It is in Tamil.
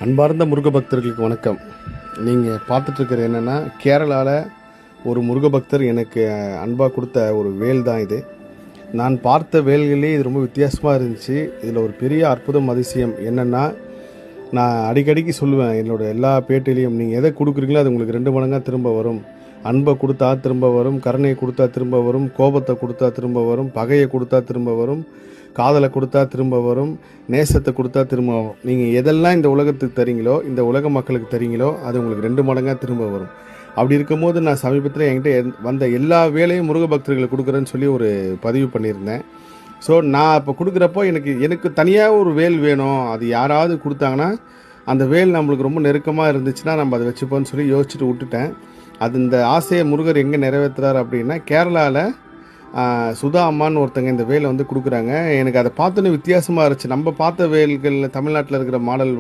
அன்பார்ந்த முருக பக்தர்களுக்கு வணக்கம். நீங்கள் பார்த்துட்ருக்கிறது என்னென்னா, கேரளாவில் ஒரு முருக பக்தர் எனக்கு அன்பாக கொடுத்த ஒரு வேல் தான் இது. நான் பார்த்த வேல்களே இது ரொம்ப வித்தியாசமாக இருந்துச்சு. இதில் ஒரு பெரிய அற்புதம் அதிசயம் என்னென்னா, நான் அடிக்கடிக்கு சொல்லுவேன் என்னோடய எல்லா பேட்டிலையும், நீங்கள் எதை கொடுக்குறீங்களோ அது உங்களுக்கு 2 மடங்காக திரும்ப வரும். அன்பை கொடுத்தா திரும்ப வரும், கருணையை கொடுத்தா திரும்ப வரும், கோபத்தை கொடுத்தா திரும்ப வரும், பகையை கொடுத்தா திரும்ப வரும், காதலை கொடுத்தா திரும்ப வரும், நேசத்தை கொடுத்தா திரும்ப வரும். நீங்கள் எதெல்லாம் இந்த உலகத்துக்கு தரீங்களோ, இந்த உலக மக்களுக்கு தரீங்களோ அது உங்களுக்கு 2 மடங்காக திரும்ப வரும். அப்படி இருக்கும்போது நான் சமீபத்தில் என்கிட்ட வந்த எல்லா வேலையும் முருக பக்தர்களுக்கு கொடுக்குறேன்னு சொல்லி ஒரு பதிவு பண்ணியிருந்தேன். ஸோ நான் இப்போ கொடுக்குறப்போ எனக்கு தனியாக ஒரு வேல் வேணும். அது யாராவது கொடுத்தாங்கன்னா அந்த வேல் நம்மளுக்கு ரொம்ப நெருக்கமாக இருந்துச்சுன்னா நம்ம அதை வச்சுப்போன்னு சொல்லி யோசிச்சுட்டு விட்டுட்டேன். அது இந்த ஆசையை முருகர் எங்கே நிறைவேற்றுறாரு அப்படின்னா, கேரளாவில் சுதா அம்மான்னு ஒருத்தங்க இந்த வேலை வந்து கொடுக்குறாங்க. எனக்கு அதை பார்த்தோன்னே வித்தியாசமாக இருந்துச்சு. நம்ம பார்த்த வேல்களில் தமிழ்நாட்டில் இருக்கிற மாடல்